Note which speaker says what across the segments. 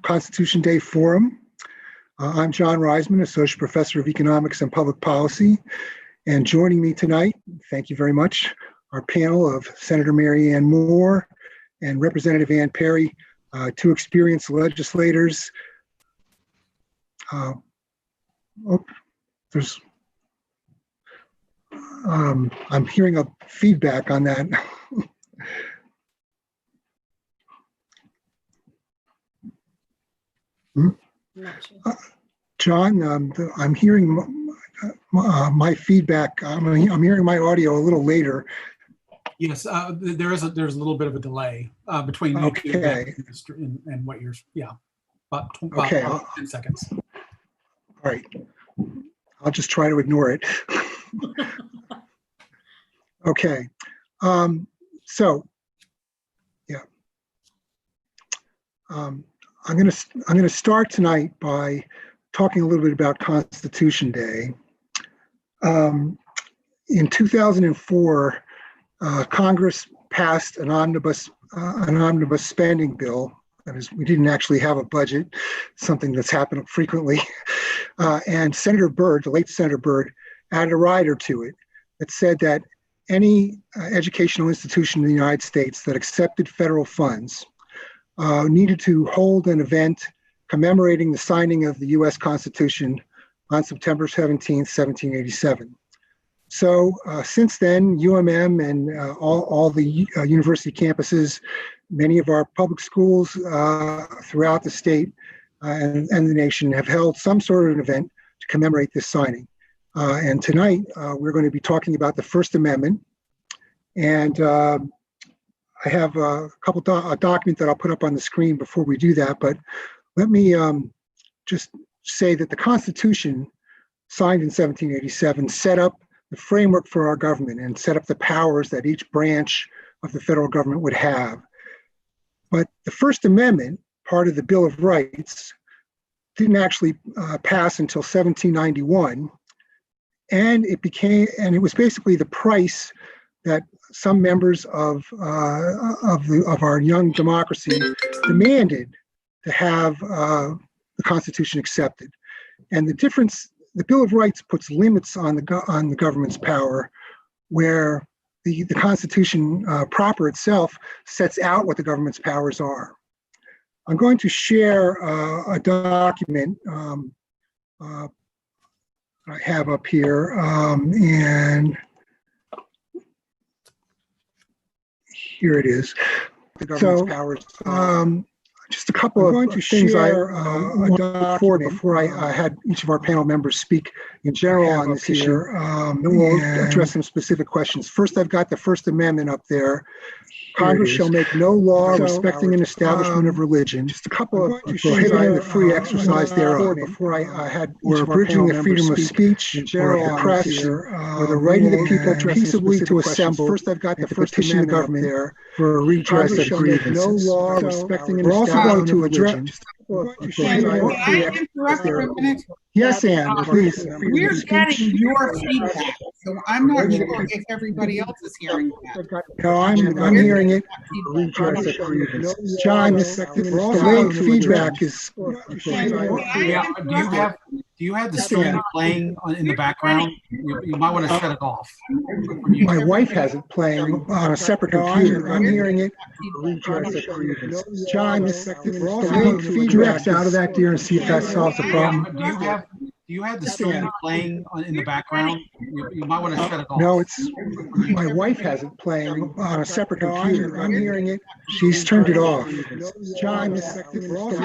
Speaker 1: Constitution Day Forum. I'm John Reisman, Associate Professor of Economics and Public Policy, and joining me tonight, thank you very much, our panel of Senator Mary Ann Moore and Representative Ann Perry, two experienced legislators. I'm hearing a feedback on that. John, I'm hearing my feedback. I'm hearing my audio a little later.
Speaker 2: Yes, there's a little bit of a delay between
Speaker 1: okay.
Speaker 2: and what you're, about 10 seconds.
Speaker 1: All right, I'll just try to ignore it. Okay, I'm going to start tonight by talking a little bit about Constitution Day. In 2004, Congress passed an omnibus spending bill. That is, we didn't actually have a budget, something that's happened frequently. And Senator Byrd, the late Senator Byrd, added a rider to it that said that any educational institution in the United States that accepted federal funds needed to hold an event commemorating the signing of the U.S. Constitution on September 17, 1787. So since then, UMM and all the university campuses, many of our public schools throughout the state and the nation have held some sort of an event to commemorate this signing. And tonight, we're going to be talking about the First Amendment. And I have a document that I'll put up on the screen before we do that, but let me just say that the Constitution signed in 1787 set up the framework for our government and set up the powers that each branch of the federal government would have. But the First Amendment, part of the Bill of Rights, didn't actually pass until 1791, and it was basically the price that some members of our young democracy demanded to have the Constitution accepted. And the difference, the Bill of Rights puts limits on the government's power, where the Constitution proper itself sets out what the government's powers are. I'm going to share a document I have up here, and here it is. The government's powers. Just a couple of things I want before I had each of our panel members speak in general on this issue. Then we'll address some specific questions. First, I've got the First Amendment up there. Congress shall make no law respecting an establishment of religion, just a couple of prohibiting the free exercise thereof, or abridging the freedom of speech or of the press, or the right of the people peaceably to assemble. First, I've got the First petition the government there for a redress of grievances. No law respecting an establishment of religion.
Speaker 3: Can I interrupt for a minute?
Speaker 1: Yes, Anne, please.
Speaker 3: We're getting your feedback, so I'm not sure if everybody else is hearing that.
Speaker 1: No, I'm hearing it. John, the late feedback is.
Speaker 2: Yeah, do you have the stream playing in the background? You might want to shut it off.
Speaker 1: My wife has it playing on a separate computer. I'm hearing it. John, the late feedback's out of that, dear, and see if that solves the problem.
Speaker 2: Do you have the stream playing in the background? You might want to shut it off.
Speaker 1: No, my wife has it playing on a separate computer. I'm hearing it. She's turned it off. John, the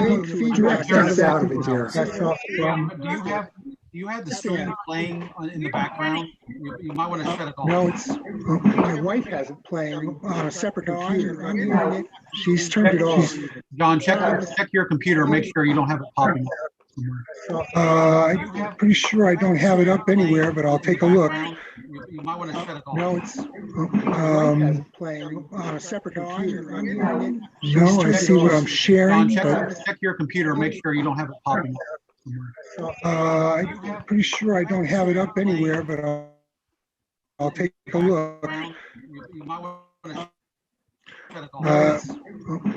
Speaker 1: late feedback's out of it, dear. That solves the problem.
Speaker 2: Do you have the stream playing in the background? You might want to shut it off.
Speaker 1: No, my wife has it playing on a separate computer. I'm hearing it. She's turned it off.
Speaker 2: John, check your computer. Make sure you don't have it popping up.
Speaker 1: I'm pretty sure I don't have it up anywhere, but I'll take a look.
Speaker 2: You might want to shut it off.
Speaker 1: No, playing on a separate computer. I'm hearing it. No, I see what I'm sharing.
Speaker 2: John, check your computer. Make sure you don't have it popping up.
Speaker 1: I'm pretty sure I don't have it up anywhere, but I'll take a look.
Speaker 2: You might want to shut it off.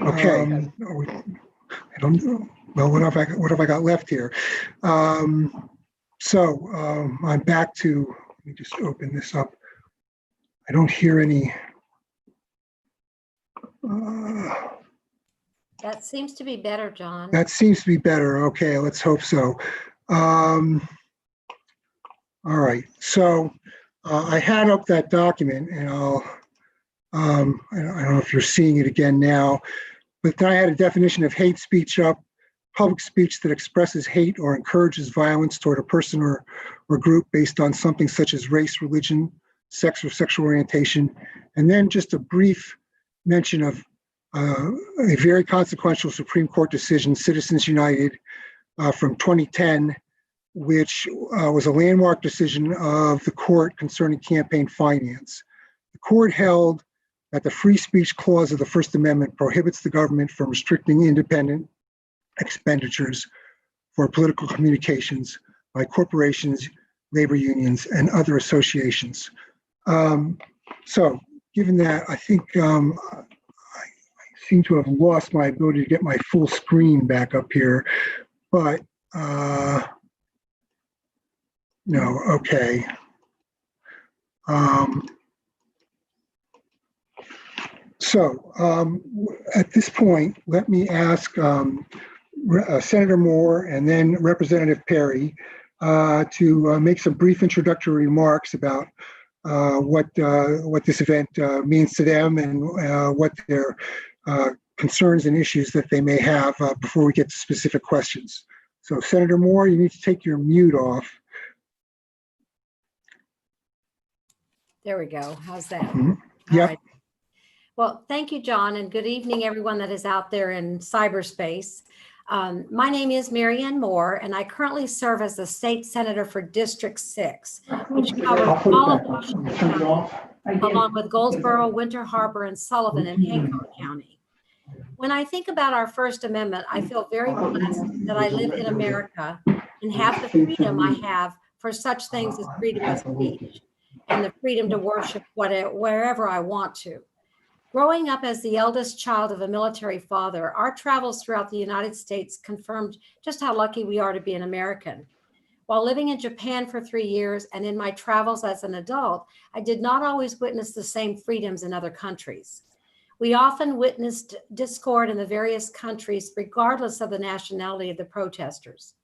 Speaker 1: Okay. I don't know. Well, what have I got left here? I'm back to, let me just open this up. I don't hear any.
Speaker 4: That seems to be better, John.
Speaker 1: That seems to be better. Okay, let's hope so. All right, so I had up that document, and I don't know if you're seeing it again now, but then I had a definition of hate speech up: public speech that expresses hate or encourages violence toward a person or group based on something such as race, religion, sex, or sexual orientation. And then just a brief mention of a very consequential Supreme Court decision, Citizens United, from 2010, which was a landmark decision of the court concerning campaign finance. The court held that the free speech clause of the First Amendment prohibits the government from restricting independent expenditures for political communications by corporations, labor unions, and other associations. So given that, I think I seem to have lost my ability to get my full screen back up here, but no, okay. At this point, let me ask Senator Moore and then Representative Perry to make some brief introductory remarks about what this event means to them and what their concerns and issues that they may have before we get to specific questions. So Senator Moore, you need to take your mute off.
Speaker 4: There we go. How's that?
Speaker 1: Mm-hmm.
Speaker 4: All
Speaker 1: Yep.
Speaker 4: right. Well, thank you, John, and good evening, everyone that is out there in cyberspace. My name is Marianne Moore, and I currently serve as the state senator for District 6, which covers all of Washington County, along with Goldsboro, Winter Harbor, and Sullivan in Hancock County. When I think about our First Amendment, I feel very blessed that I live in America and have the freedom I have for such things as freedom of speech and the freedom to worship wherever I want to. Growing up as the eldest child of a military father, our travels throughout the United States confirmed just how lucky we are to be an American. While living in Japan for 3 years and in my travels as an adult, I did not always witness the same freedoms in other countries. We often witnessed discord in the various countries, regardless of the nationality of the protesters.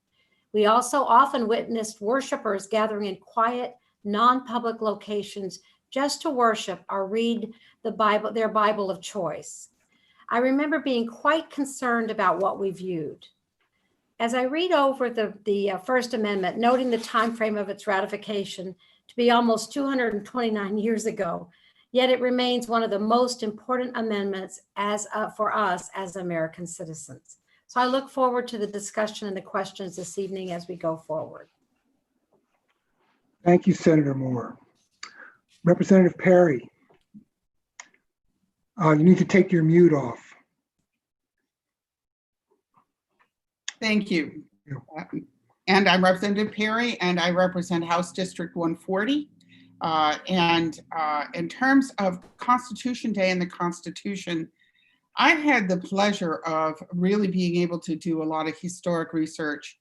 Speaker 4: We also often witnessed worshipers gathering in quiet, non-public locations just to worship or read the Bible, their Bible of choice. I remember being quite concerned about what we viewed. As I read over the First Amendment, noting the time frame of its ratification to be almost 229 years ago, yet it remains one of the most important amendments for us as American citizens. So I look forward to the discussion and the questions this evening as we go forward.
Speaker 1: Thank you, Senator Moore. Representative Perry, you need to take your mute off.
Speaker 3: Thank you. And I'm Representative Perry, and I represent House District 140. In terms of Constitution Day and the Constitution, I've had the pleasure of really being able to do a lot of historic research,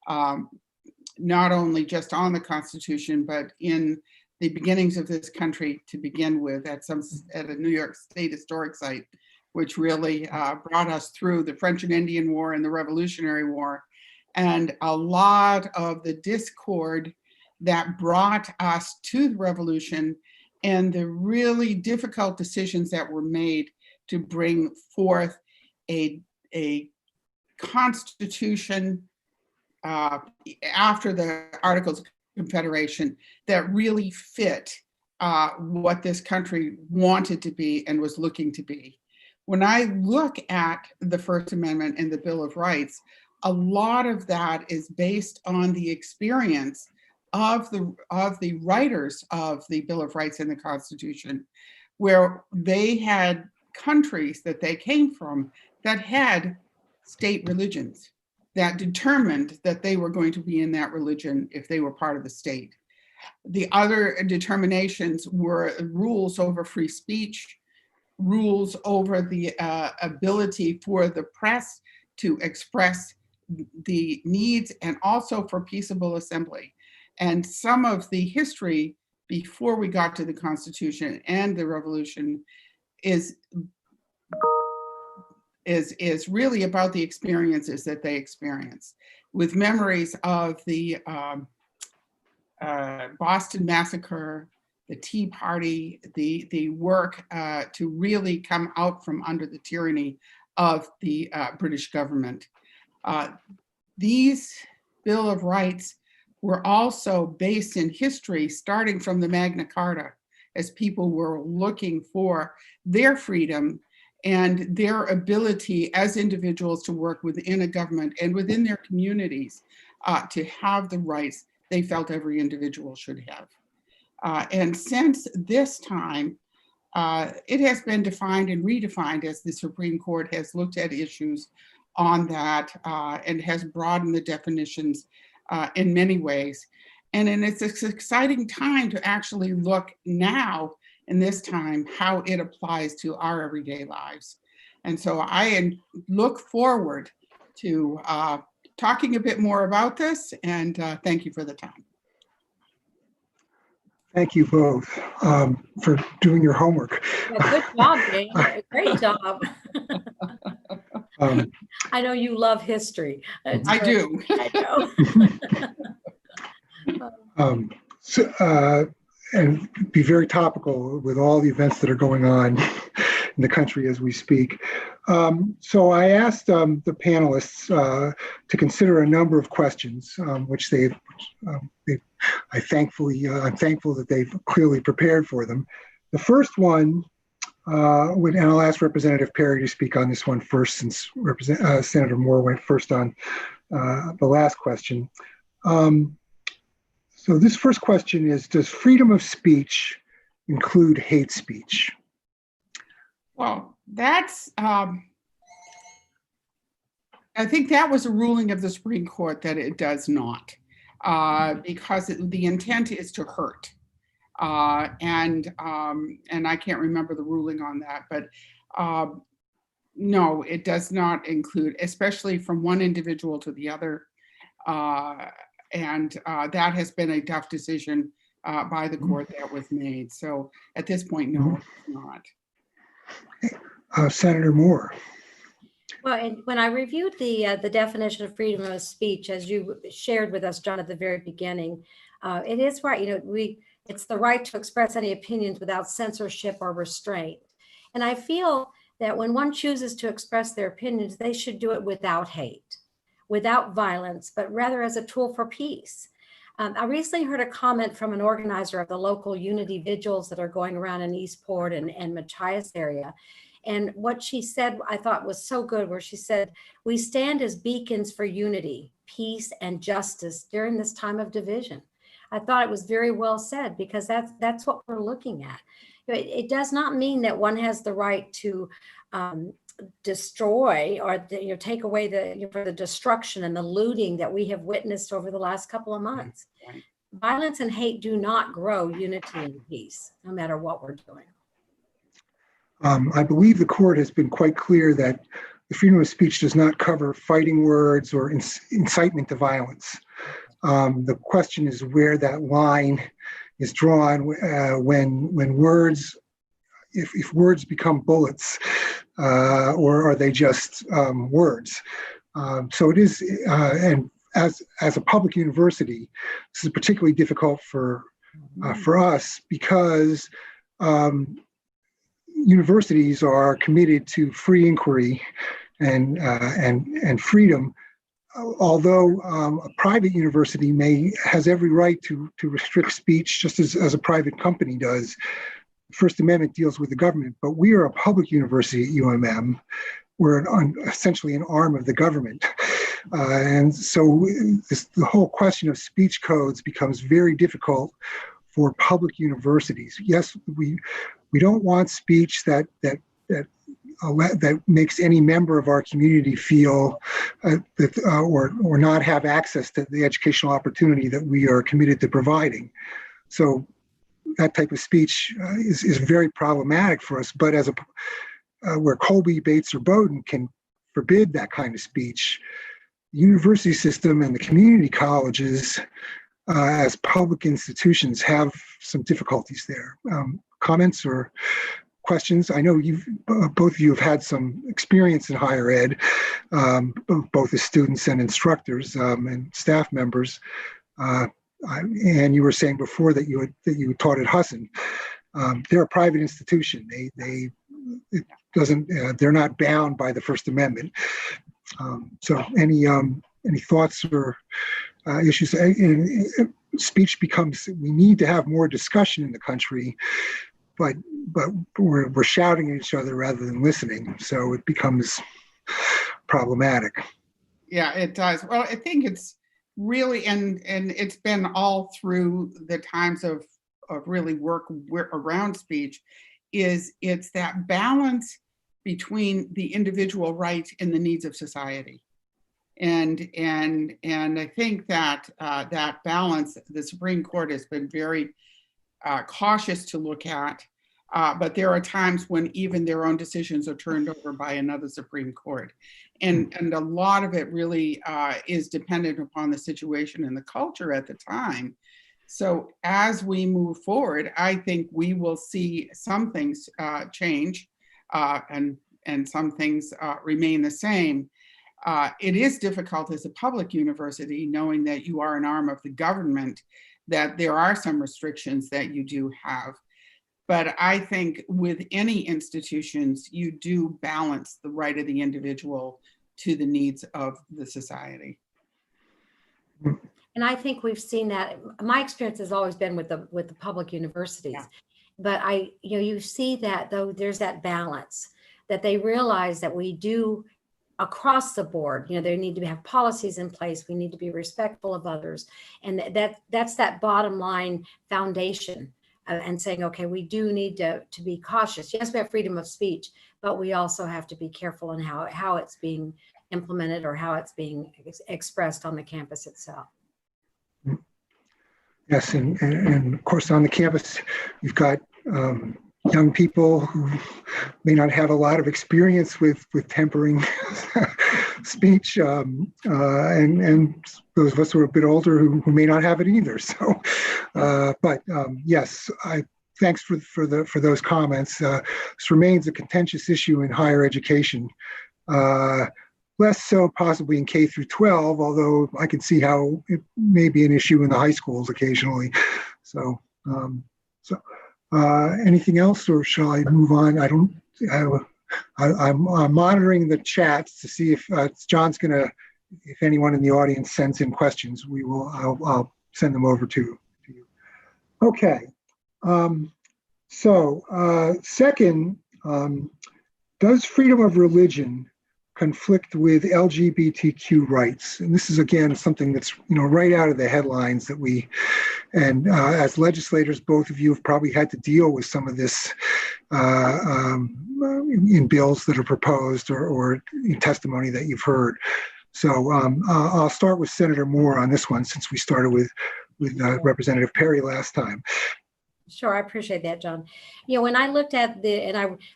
Speaker 3: not only just on the Constitution, but in the beginnings of this country to begin with at a New York State historic site, which really brought us through the French and Indian War and the Revolutionary War. And a lot of the discord that brought us to the revolution and the really difficult decisions that were made to bring forth a constitution after the Articles of Confederation that really fit what this country wanted to be and was looking to be. When I look at the First Amendment and the Bill of Rights, a lot of that is based on the experience of the writers of the Bill of Rights and the Constitution, where they had countries that they came from that had state religions that determined that they were going to be in that religion if they were part of the state. The other determinations were rules over free speech, rules over the ability for the press to express the needs and also for peaceable assembly. And some of the history before we got to the Constitution and the Revolution is really about the experiences that they experienced, with memories of the Boston Massacre, the Tea Party, the work to really come out from under the tyranny of the British government. These Bill of Rights were also based in history, starting from the Magna Carta, as people were looking for their freedom and their ability as individuals to work within a government and within their communities to have the rights they felt every individual should have. And since this time, it has been defined and redefined as the Supreme Court has looked at issues on that and has broadened the definitions in many ways. And it's an exciting time to actually look now in this time how it applies to our everyday lives. And so I look forward to talking a bit more about this, and thank you for the time.
Speaker 1: Thank you both for doing your homework.
Speaker 4: Yeah, good job, Jane. Great job. I know you love history.
Speaker 3: I do.
Speaker 4: I know.
Speaker 1: And be very topical with all the events that are going on in the country as we speak. So I asked the panelists to consider a number of questions, which I'm thankful that they've clearly prepared for them. The first one, and I'll ask Representative Perry to speak on this one first, since Senator Moore went first on the last question. So this first question is, does freedom of speech include hate speech?
Speaker 3: Well, that's, I think that was a ruling of the Supreme Court that it does not, because the intent is to hurt. And I can't remember the ruling on that, but no, it does not include, especially from one individual to the other. And that has been a tough decision by the court that was made. So at this point, no, it's not.
Speaker 1: Senator Moore.
Speaker 4: Well, and when I reviewed the definition of freedom of speech, as you shared with us, John, at the very beginning, it is right. You know, it's the right to express any opinions without censorship or restraint. And I feel that when one chooses to express their opinions, they should do it without hate, without violence, but rather as a tool for peace. I recently heard a comment from an organizer of the local unity vigils that are going around in Eastport and Machias area. And what she said, I thought was so good, where she said, we stand as beacons for unity, peace, and justice during this time of division. I thought it was very well said, because that's what we're looking at. It does not mean that one has the right to destroy or take away for the destruction and the looting that we have witnessed over the last couple of months.
Speaker 3: Right.
Speaker 4: Violence and hate do not grow unity and peace, no matter what we're doing.
Speaker 1: I believe the court has been quite clear that the freedom of speech does not cover fighting words or incitement to violence. The question is where that line is drawn when words, if words become bullets, or are they just words? So it is, and as a public university, this is particularly difficult for us, because universities are committed to free inquiry and freedom. Although a private university has every right to restrict speech, just as a private company does. The First Amendment deals with the government, but we are a public university at UMM. We're essentially an arm of the government. And so the whole question of speech codes becomes very difficult for public universities. Yes, we don't want speech that makes any member of our community feel or not have access to the educational opportunity that we are committed to providing. So that type of speech is very problematic for us. But where Colby, Bates, or Bowdoin can forbid that kind of speech. The university system and the community colleges as public institutions have some difficulties there. Comments or questions? I know both of you have had some experience in higher ed, both as students and instructors and staff members. And you were saying before that you taught at Husson. They're a private institution. They're not bound by the First Amendment. So any thoughts or issues? Speech becomes, we need to have more discussion in the country, but we're shouting at each other rather than listening. So it becomes problematic.
Speaker 3: Yeah, it does. Well, I think it's really, and it's been all through the times of really work around speech, it's that balance between the individual right and the needs of society. And I think that that balance, the Supreme Court has been very cautious to look at, but there are times when even their own decisions are turned over by another Supreme Court. And a lot of it really is dependent upon the situation and the culture at the time. So as we move forward, I think we will see some things change and some things remain the same. It is difficult as a public university, knowing that you are an arm of the government, that there are some restrictions that you do have. But I think with any institutions, you do balance the right of the individual to the needs of the society.
Speaker 4: And I think we've seen that. My experience has always been with the public universities. Yeah. But you see that though, there's that balance that they realize that we do across the board. There need to have policies in place. We need to be respectful of others. And that's that bottom line foundation and saying, okay, we do need to be cautious. Yes, we have freedom of speech, but we also have to be careful in how it's being implemented or how it's being expressed on the campus itself.
Speaker 1: Yes, and of course on the campus, you've got young people who may not have a lot of experience with tempering speech, and those of us who are a bit older who may not have it either. So, but yes, thanks for those comments. This remains a contentious issue in higher education. Less so possibly in K through 12, although I can see how it may be an issue in the high schools occasionally. So, anything else, or shall I move on? I'm monitoring the chats to see if John's gonna, if anyone in the audience sends in questions, I'll send them over to you. Okay. Second, does freedom of religion conflict with LGBTQ rights? And this is again something that's right out of the headlines that as legislators, both of you have probably had to deal with some of this in bills that are proposed or in testimony that you've heard. So I'll start with Senator Moore on this one, since we started with Representative Perry last time.
Speaker 4: Sure, I appreciate that, John. When I looked at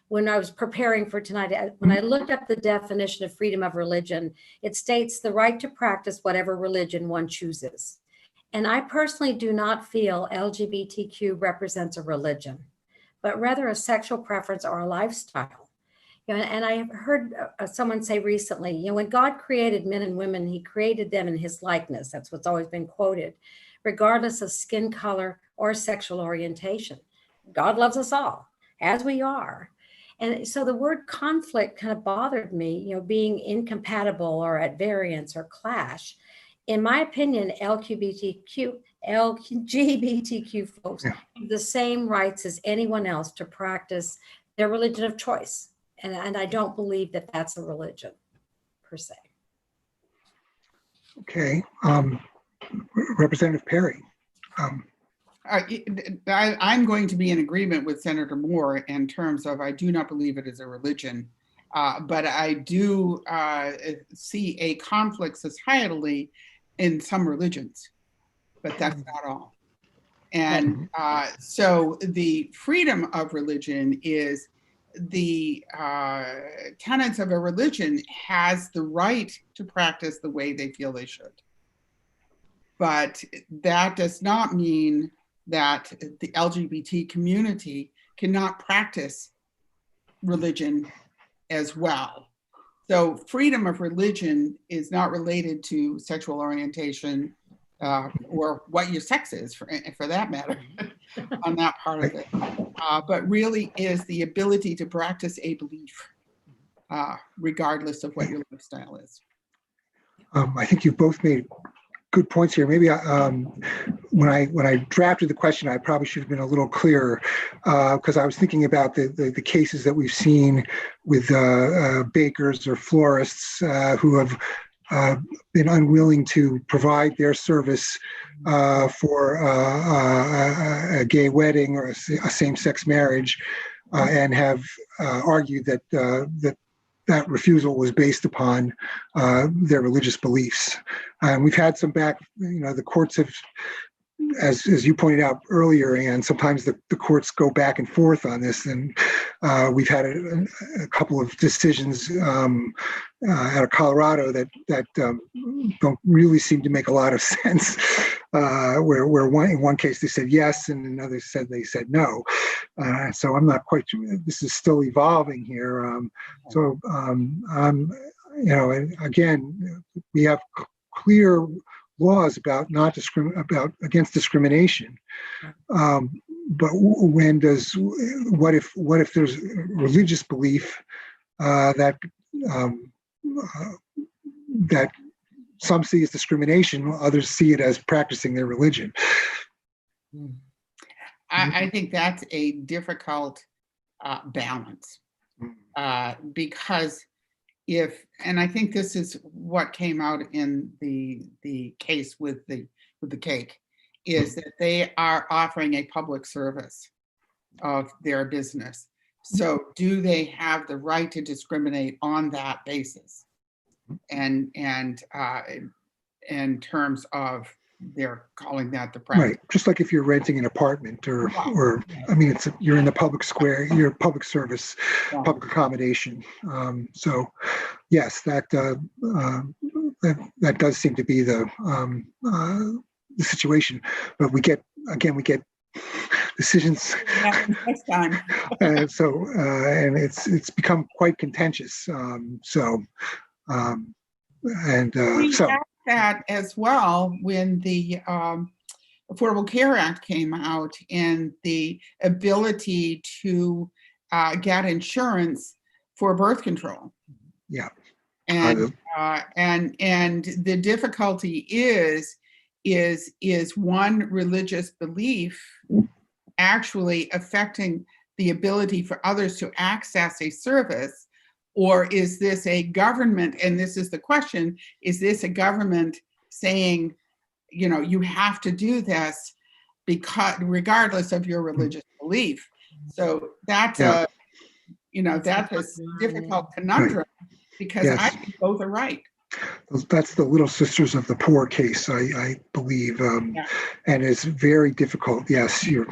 Speaker 4: when I was preparing for tonight, when I looked up the definition of freedom of religion, it states the right to practice whatever religion one chooses. And I personally do not feel LGBTQ represents a religion, but rather a sexual preference or a lifestyle. And I heard someone say recently, when God created men and women, he created them in his likeness. That's what's always been quoted, regardless of skin color or sexual orientation. God loves us all as we are. And so the word conflict kind of bothered me, being incompatible or at variance or clash. In my opinion, LGBTQ folks have the same rights as anyone else to practice their religion of choice. And I don't believe that that's a religion per se.
Speaker 1: Okay. Representative Perry.
Speaker 3: I'm going to be in agreement with Senator Moore in terms of I do not believe it is a religion, but I do see a conflict societally in some religions, but that's not all. And so the freedom of religion is the tenets of a religion has the right to practice the way they feel they should. But that does not mean that the LGBT community cannot practice religion as well. So freedom of religion is not related to sexual orientation or what your sex is, for that matter, on that part of it, but really is the ability to practice a belief, regardless of what your lifestyle is.
Speaker 1: I think you both made good points here. Maybe when I drafted the question, I probably should have been a little clearer, because I was thinking about the cases that we've seen with bakers or florists who have been unwilling to provide their service for a gay wedding or a same-sex marriage, and have argued that that refusal was based upon their religious beliefs. And we've had some the courts have, as you pointed out earlier, and sometimes the courts go back and forth on this. And we've had a couple of decisions out of Colorado that don't really seem to make a lot of sense, where in one case they said yes, and in another they said no. So I'm not quite sure. This is still evolving here. And again, we have clear laws about against discrimination. But what if there's religious belief that some see as discrimination, while others see it as practicing their religion?
Speaker 3: I think that's a difficult balance, because and I think this is what came out in the case with the cake, is that they are offering a public service of their business. So do they have the right to discriminate on that basis? And in terms of they're calling that the practice.
Speaker 1: Right, just like if you're renting an apartment or I mean, you're in the public square, you're public service, public accommodation. So yes, that does seem to be the situation. But we get decisions
Speaker 3: next time.
Speaker 1: and it's become quite contentious.
Speaker 3: That as well when the Affordable Care Act came out, and the ability to get insurance for birth control.
Speaker 1: Yeah.
Speaker 3: And the difficulty is one religious belief actually affecting the ability for others to access a service? Or is this a government, and this is the question, is this a government saying, you have to do this regardless of your religious belief? So that's a difficult conundrum, because yes. I think both are right.
Speaker 1: That's the Little Sisters of the Poor case, I believe, and it's very difficult. Yes, you're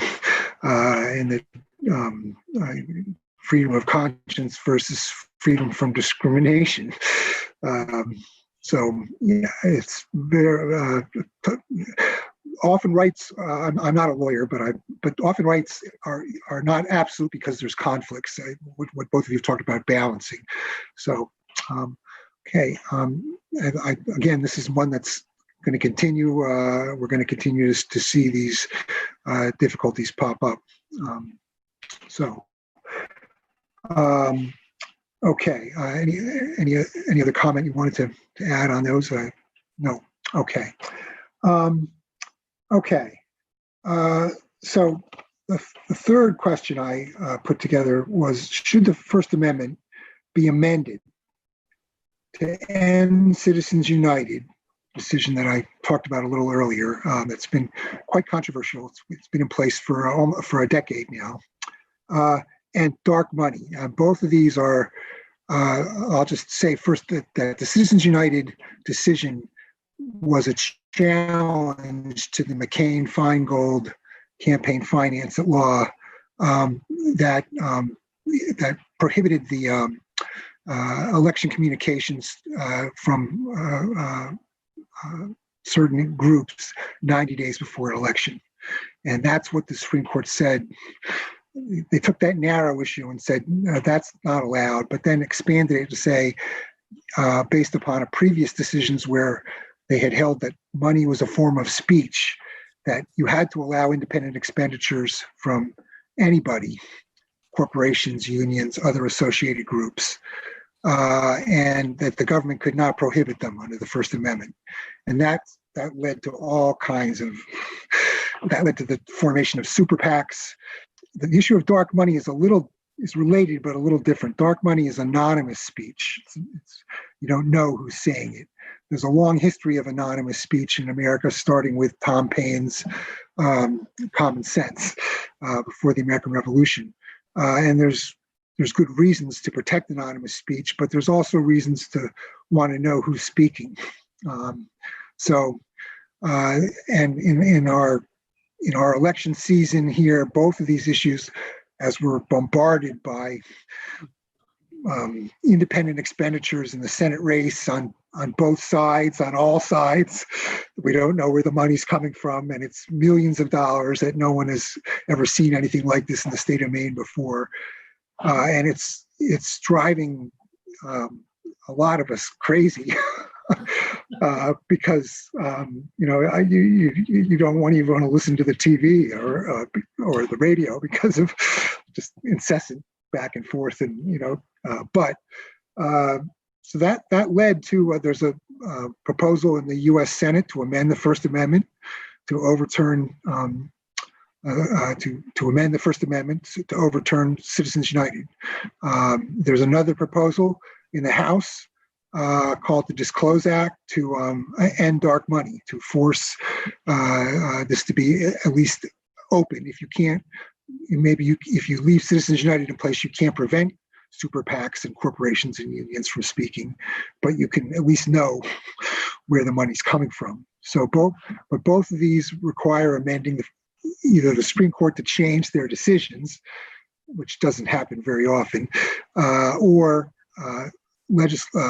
Speaker 1: in the freedom of conscience versus freedom from discrimination. So yeah, it's very often rights. I'm not a lawyer, but often rights are not absolute because there's conflicts. What both of you have talked about balancing. So okay, again, this is one that's going to continue. We're going to continue to see these difficulties pop up. Okay. Any other comment you wanted to add on those? No. Okay. Okay. So the third question I put together was: should the First Amendment be amended to end Citizens United? Decision that I talked about a little earlier. That's been quite controversial. It's been in place for a decade now. And dark money. Both of these are, I'll just say first that the Citizens United decision was a challenge to the McCain-Feingold campaign finance law that that prohibited the election communications from certain groups 90 days before an election. And that's what the Supreme Court said. They took that narrow issue and said, no, that's not allowed, but then expanded it to say, based upon a previous decisions where they had held that money was a form of speech, that you had to allow independent expenditures from anybody, corporations, unions, other associated groups, and that the government could not prohibit them under the First Amendment. And that led to all kinds of, that led to the formation of super PACs. The issue of dark money is related, but a little different. Dark money is anonymous speech. You don't know who's saying it. There's a long history of anonymous speech in America, starting with Tom Paine's Common Sense before the American Revolution. And there's good reasons to protect anonymous speech, but there's also reasons to want to know who's speaking. And in our election season here, both of these issues, as we're bombarded by independent expenditures in the Senate race on both sides, on all sides. We don't know where the money's coming from, and it's millions of dollars that no one has ever seen anything like this in the state of Maine before. And it's driving a lot of us crazy because you don't even want to listen to the TV or the radio because of just incessant back and forth, and so that led to there's a proposal in the U.S. Senate to amend the First Amendment to overturn to amend the First Amendment to overturn Citizens United. There's another proposal in the House called the Disclose Act to end dark money, to force this to be at least open. If you can't, if you leave Citizens United in place, you can't prevent super PACs and corporations and unions from speaking, but you can at least know where the money's coming from. So both of these require amending either the Supreme Court to change their decisions, which doesn't happen very often, or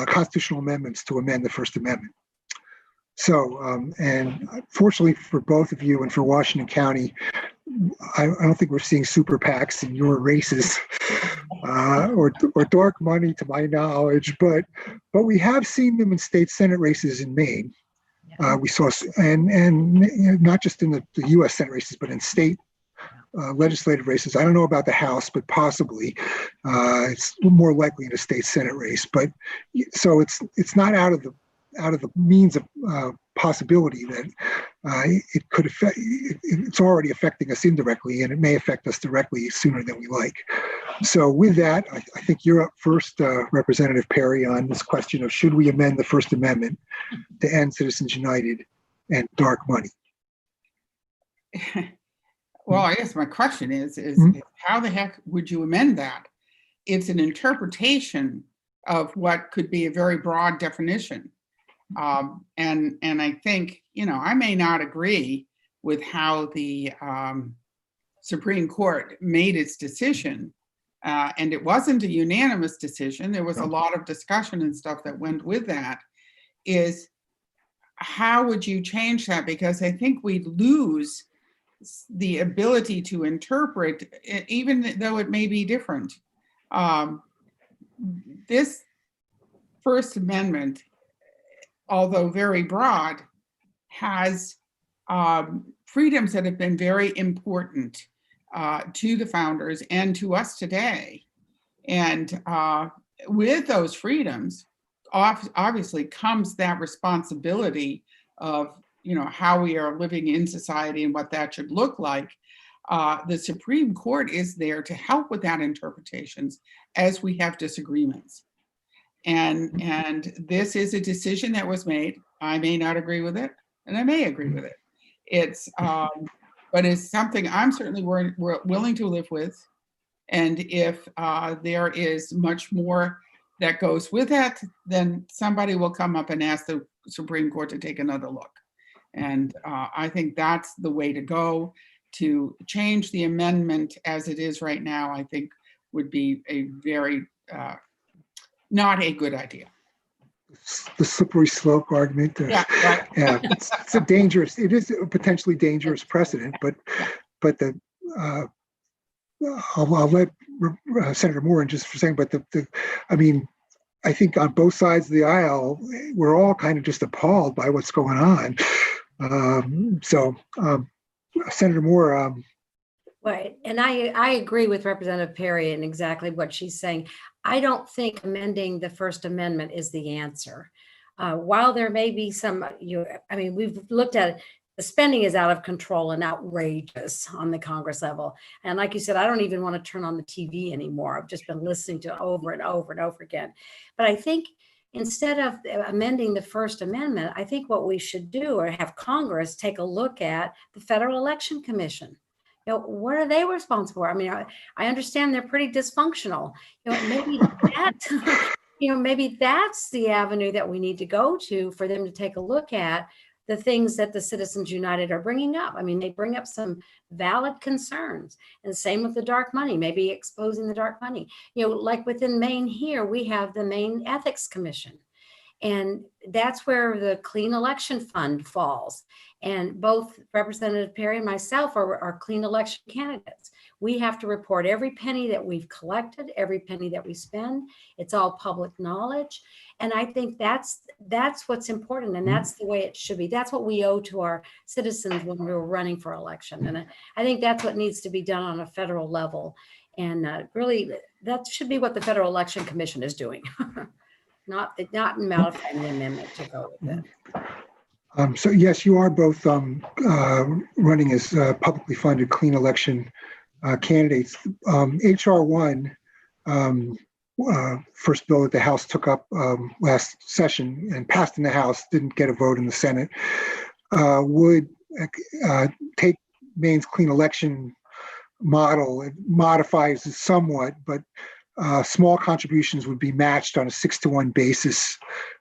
Speaker 1: constitutional amendments to amend the First Amendment. So, and fortunately for both of you and for Washington County, I don't think we're seeing super PACs in your races or dark money, to my knowledge, but we have seen them in state Senate races in Maine. We saw, and not just in the U.S. Senate races, but in state legislative races. I don't know about the House, but possibly it's more likely in a state Senate race. But so it's not out of the means of possibility that it could affect. It's already affecting us indirectly, and it may affect us directly sooner than we like. So with that, I think you're up first, Representative Perry, on this question of should we amend the First Amendment to end Citizens United and dark money?
Speaker 3: Well, I guess my question is how the heck would you amend that? It's an interpretation of what could be a very broad definition. And I think, I may not agree with how the Supreme Court made its decision. And it wasn't a unanimous decision. There was a lot of discussion and stuff that went with that. Is how would you change that? Because I think we'd lose the ability to interpret, even though it may be different. This First Amendment, although very broad, has freedoms that have been very important to the founders and to us today. And with those freedoms, obviously comes that responsibility of how we are living in society and what that should look like. The Supreme Court is there to help with that interpretations as we have disagreements. And this is a decision that was made. I may not agree with it, and I may agree with it. It's but it's something I'm certainly willing to live with. And if there is much more that goes with that, then somebody will come up and ask the Supreme Court to take another look. And I think that's the way to go. To change the amendment as it is right now, I think would be a very, not a good idea.
Speaker 1: The slippery slope argument.
Speaker 3: Yeah, right.
Speaker 1: Yeah, it is a potentially dangerous precedent, but the I'll let Senator Moore in just for a second, but I mean, I think on both sides of the aisle, we're all kind of just appalled by what's going on. Senator Moore.
Speaker 4: Right, and I agree with Representative Perry and exactly what she's saying. I don't think amending the First Amendment is the answer. While there may be some, I mean, we've looked at it, the spending is out of control and outrageous on the Congress level. And like you said, I don't even want to turn on the TV anymore. I've just been listening to it over and over and over again. But I think instead of amending the First Amendment, I think what we should do or have Congress take a look at the Federal Election Commission. What are they responsible for? I mean, I understand they're pretty dysfunctional. Maybe that, maybe that's the avenue that we need to go to for them to take a look at the things that the Citizens United are bringing up. I mean, they bring up some valid concerns, and same with the dark money, maybe exposing the dark money. Like within Maine here, we have the Maine Ethics Commission. And that's where the Clean Election Fund falls. And both Representative Perry and myself are clean election candidates. We have to report every penny that we've collected, every penny that we spend. It's all public knowledge. And I think that's what's important, and that's the way it should be. That's what we owe to our citizens when we're running for election. And I think that's what needs to be done on a federal level. And really, that should be what the Federal Election Commission is doing. Not modifying the amendment to go with it.
Speaker 1: So yes, you are both running as publicly funded clean election candidates. HR 1, first bill that the House took up last session and passed in the House, didn't get a vote in the Senate, would take Maine's clean election model. It modifies it somewhat, but small contributions would be matched on a 6-to-1 basis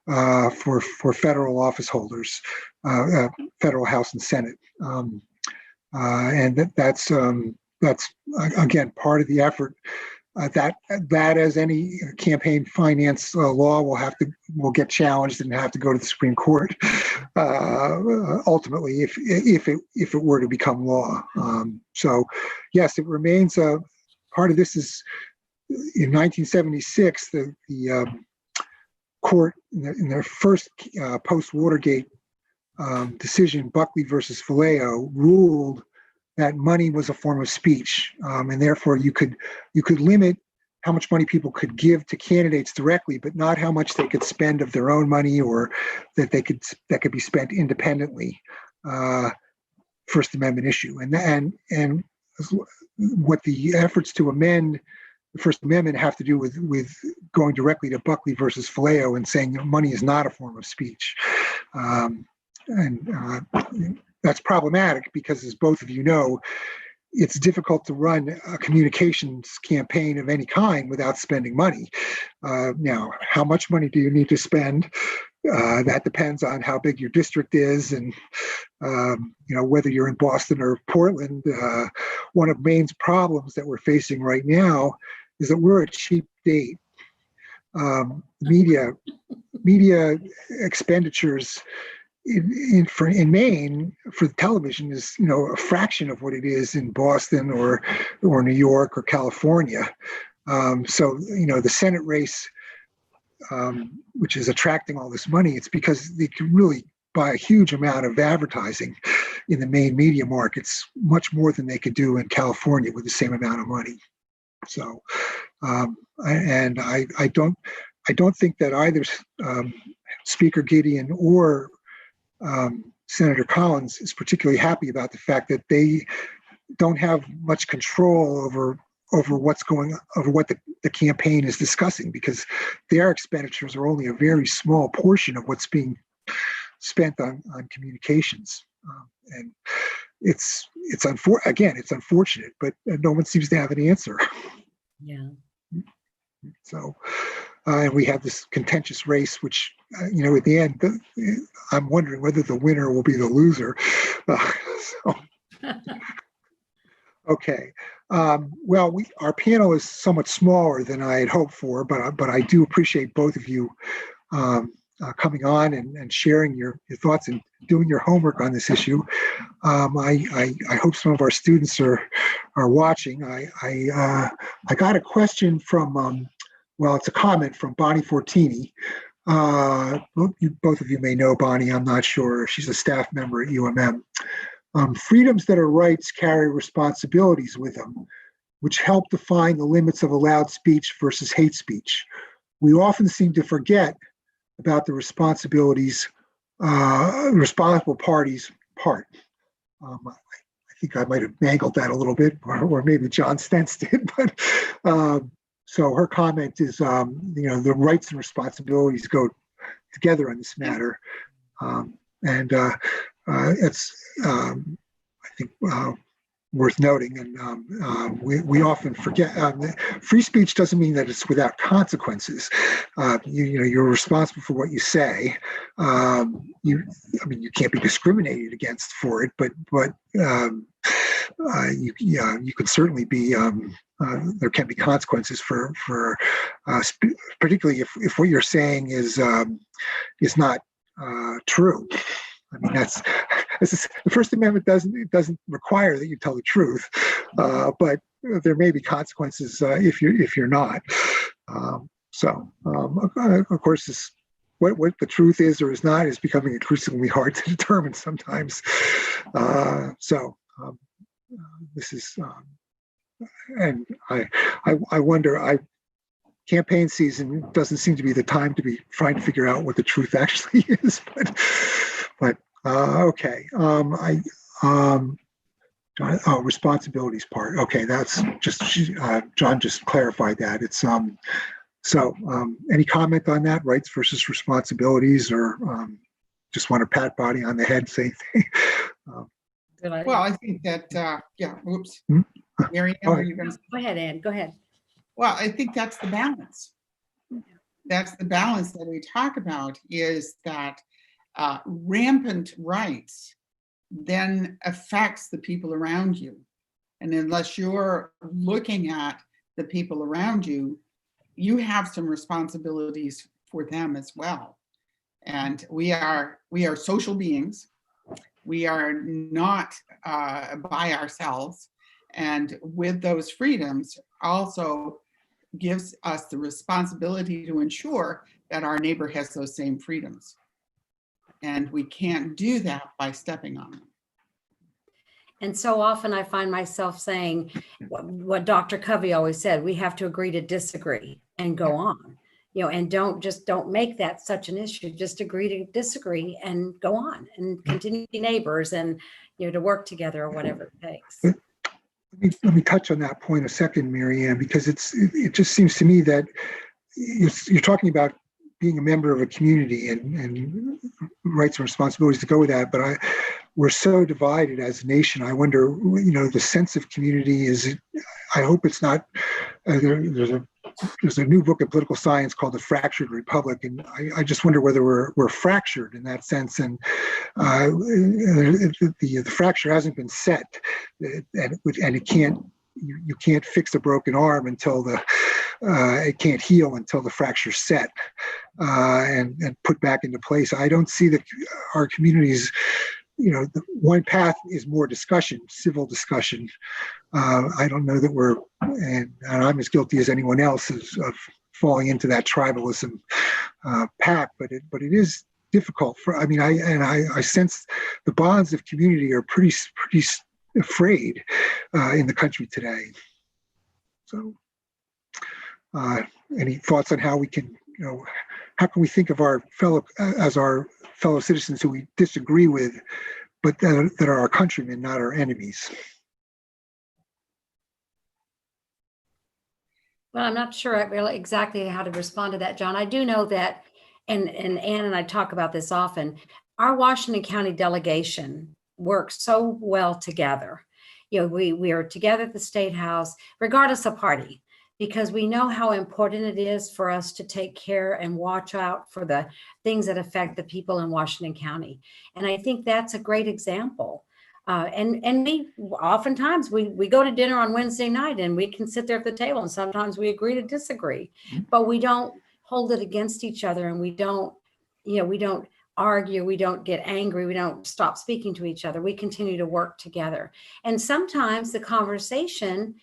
Speaker 1: for federal office holders, federal House and Senate, and that's again part of the effort. That as any campaign finance law will get challenged and have to go to the Supreme Court ultimately if it were to become law. So yes, it remains part of this is. In 1976, the court, in their first post-Watergate decision, Buckley versus Vallejo, ruled that money was a form of speech, and therefore you could limit how much money people could give to candidates directly, but not how much they could spend of their own money or that could be spent independently. First Amendment issue, and what the efforts to amend the First Amendment have to do with going directly to Buckley versus Vallejo and saying money is not a form of speech. That's problematic because, as both of you know, it's difficult to run a communications campaign of any kind without spending money. Now, how much money do you need to spend? That depends on how big your district is and whether you're in Boston or Portland. One of Maine's problems that we're facing right now is that we're a cheap date. Media expenditures in Maine for television is a fraction of what it is in Boston or New York or California. So the Senate race, which is attracting all this money, it's because they can really buy a huge amount of advertising in the Maine media markets, much more than they could do in California with the same amount of money. So, and I don't think that either Speaker Gideon or Senator Collins is particularly happy about the fact that they don't have much control over what the campaign is discussing, because their expenditures are only a very small portion of what's being spent on communications, and it's unfortunate, but no one seems to have an answer.
Speaker 4: Yeah.
Speaker 1: So, and we have this contentious race, which at the end, I'm wondering whether the winner will be the loser. Okay. Well, our panel is somewhat smaller than I had hoped for, but I do appreciate both of you coming on and sharing your thoughts and doing your homework on this issue. I hope some of our students are watching. I got a question from well, it's a comment from Bonnie Fortini. Both of you may know Bonnie. I'm not sure. She's a staff member at UMM. Freedoms that are rights carry responsibilities with them, which help define the limits of allowed speech versus hate speech. We often seem to forget about the responsibilities, responsible parties' part. I think I might have mangled that a little bit, or maybe John Stentz did, but so her comment is, the rights and responsibilities go together on this matter. It's, I think, worth noting, and we often forget. Free speech doesn't mean that it's without consequences. You're responsible for what you say. You can't be discriminated against for it, but you can certainly be. There can be consequences for particularly if what you're saying is not true. I mean, the First Amendment doesn't require that you tell the truth, but there may be consequences if you're not. Of course, what the truth is or is not is becoming increasingly hard to determine sometimes. This is, and I wonder. Campaign season doesn't seem to be the time to be trying to figure out what the truth actually is, but okay. Responsibilities part. Okay, that's just John just clarified that. It's any comment on that? Rights versus responsibilities, or just want to pat Bonnie on the head, say anything?
Speaker 3: Well, I think that oops. Mary Ann, are you going to?
Speaker 4: Go ahead, Ann. Go ahead.
Speaker 3: Well, I think that's the balance. That's the balance that we talk about, is that rampant rights then affects the people around you. And unless you're looking at the people around you, you have some responsibilities for them as well. And we are social beings. We are not by ourselves. And with those freedoms also gives us the responsibility to ensure that our neighbor has those same freedoms. And we can't do that by stepping on them.
Speaker 4: And so often I find myself saying what Dr. Covey always said: we have to agree to disagree and go on, and don't make that such an issue. Just agree to disagree and go on and continue to be neighbors and, to work together or whatever it takes.
Speaker 1: Let me touch on that point a second, Mary Ann, because it just seems to me that you're talking about being a member of a community and rights and responsibilities to go with that. But we're so divided as a nation. I wonder, the sense of community is. I hope it's not. There's a new book in political science called The Fractured Republic, and I just wonder whether we're fractured in that sense. And the fracture hasn't been set, and it can't. You can't fix a broken arm until it can't heal until the fracture's set and put back into place. I don't see that our communities. The one path is more discussion, civil discussion. I don't know that and I'm as guilty as anyone else of falling into that tribalism pact, but it is difficult I sense the bonds of community are pretty frayed in the country today. So, any thoughts on how we can, how can we think of our fellow citizens who we disagree with, but that are our countrymen, not our enemies?
Speaker 4: Well, I'm not sure really exactly how to respond to that, John. I do know that, and Ann and I talk about this often, our Washington County delegation works so well together. We are together at the State House, regardless of party, because we know how important it is for us to take care and watch out for the things that affect the people in Washington County. And I think that's a great example And we oftentimes we go to dinner on Wednesday night and we can sit there at the table and sometimes we agree to disagree, but we don't hold it against each other, and we don't argue, we don't get angry, we don't stop speaking to each other. We continue to work together. And sometimes the conversation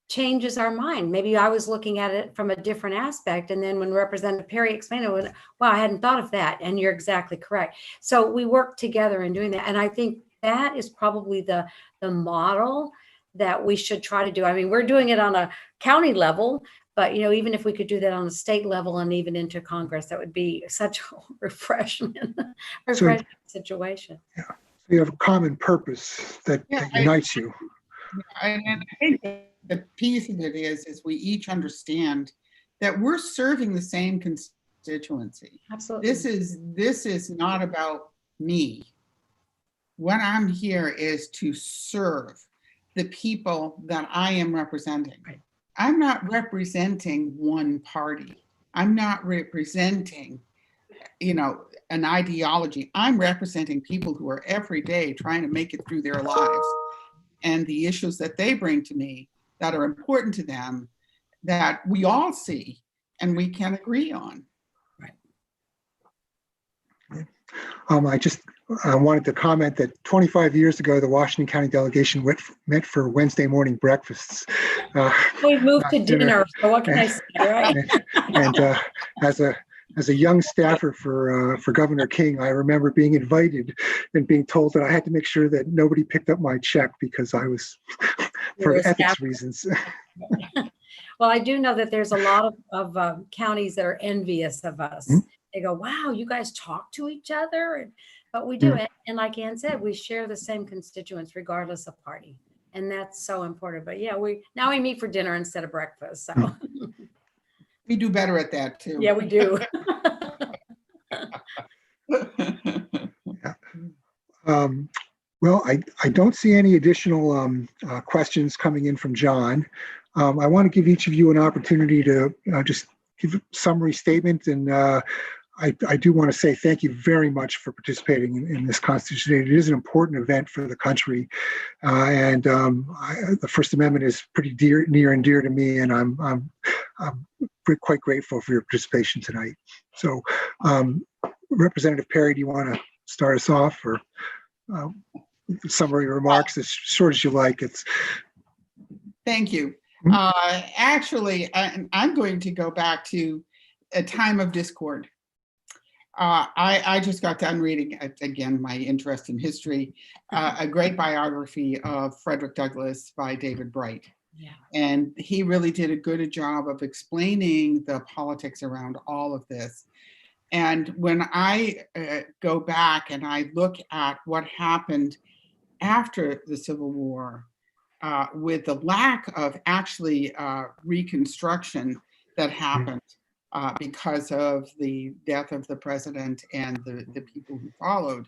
Speaker 4: changes our mind. Maybe I was looking at it from a different aspect. And then when Representative Perry explained it, wow, I hadn't thought of that. And you're exactly correct. So we work together in doing that. And I think that is probably the model that we should try to do. I mean, we're doing it on a county level, but even if we could do that on a state level and even into Congress, that would be such a refreshing situation.
Speaker 1: Yeah. So you have a common purpose that unites you.
Speaker 3: And I think the piece of it is we each understand that we're serving the same constituency.
Speaker 4: Absolutely.
Speaker 3: This is not about me. What I'm here is to serve the people that I am representing.
Speaker 4: Right.
Speaker 3: I'm not representing one party. I'm not representing, an ideology. I'm representing people who are every day trying to make it through their lives, and the issues that they bring to me that are important to them, that we all see and we can agree on.
Speaker 1: Right. I wanted to comment that 25 years ago, the Washington County delegation met for Wednesday morning breakfasts.
Speaker 4: We moved to dinner, so what can I say, right?
Speaker 1: And as a young staffer for Governor King, I remember being invited and being told that I had to make sure that nobody picked up my check because I was, for ethics reasons.
Speaker 4: Well, I do know that there's a lot of counties that are envious of us. Mm-hmm. They go, wow, you guys talk to each other? But we do. Mm-hmm. And like Ann said, we share the same constituents regardless of party. And that's so important. But yeah, we meet for dinner instead of breakfast. So
Speaker 3: we do better at that too.
Speaker 4: Yeah, we do.
Speaker 1: Yeah. Well, I don't see any additional questions coming in from John. I want to give each of you an opportunity to just give a summary statement. And I do want to say thank you very much for participating in this Constitution Day. It is an important event for the country. And the First Amendment is pretty near and dear to me. And I'm quite grateful for your participation tonight. So Representative Perry, do you want to start us off, or summary remarks as short as you like?
Speaker 3: Thank you. Actually, I'm going to go back to a time of discord. I just got done reading, again, my interest in history, a great biography of Frederick Douglass by David Bright. Yeah. And he really did a good job of explaining the politics around all of this. And when I go back and I look at what happened after the Civil War, with the lack of actually reconstruction that happened because of the death of the president and the people who followed,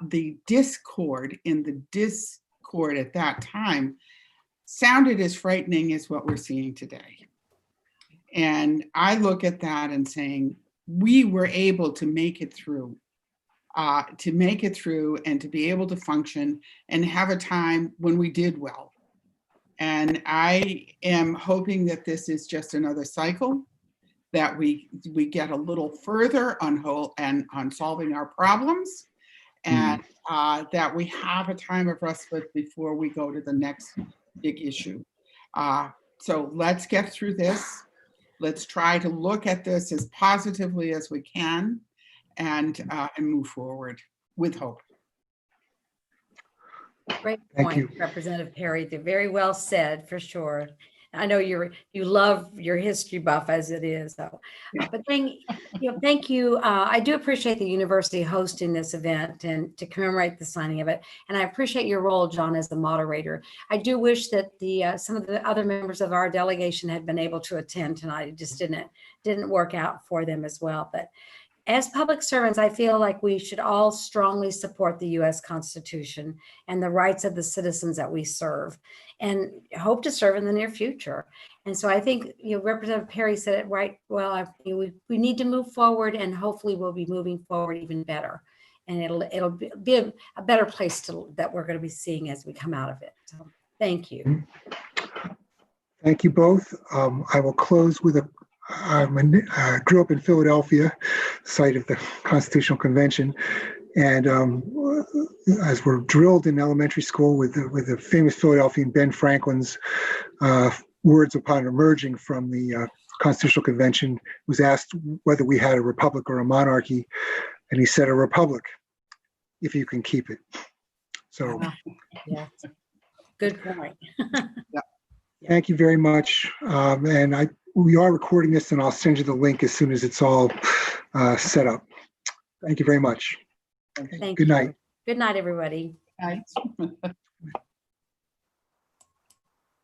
Speaker 3: the discord at that time sounded as frightening as what we're seeing today. And I look at that and saying, we were able to make it through. And to be able to function and have a time when we did well. And I am hoping that this is just another cycle, that we get a little further on solving our problems, and that we have a time of respite before we go to the next big issue. So let's get through this. Let's try to look at this as positively as we can, and move forward with hope.
Speaker 4: Great point, Representative Perry. Very well said, for sure. I know you love your history buff as it is, though. But thank you. I do appreciate the university hosting this event and to commemorate the signing of it. And I appreciate your role, John, as the moderator. I do wish that some of the other members of our delegation had been able to attend tonight. It just didn't work out for them as well. But as public servants, I feel like we should all strongly support the U.S. Constitution and the rights of the citizens that we serve, and hope to serve in the near future. And so I think Representative Perry said it right well. We need to move forward, and hopefully we'll be moving forward even better. and it'll be a better place that we're going to be seeing as we come out of it. So thank you.
Speaker 1: Thank you both. I will close with I grew up in Philadelphia, site of the Constitutional Convention. And as we're drilled in elementary school with the famous Philadelphian Ben Franklin's words upon emerging from the Constitutional Convention, was asked whether we had a republic or a monarchy. And he said, a republic, if you can keep it. So
Speaker 4: Yeah, good point.
Speaker 1: thank you very much. And we are recording this, and I'll send you the link as soon as it's all set up. Thank you very much.
Speaker 4: Thank
Speaker 1: Good
Speaker 4: you.
Speaker 1: night.
Speaker 4: Good night, everybody.
Speaker 3: Right.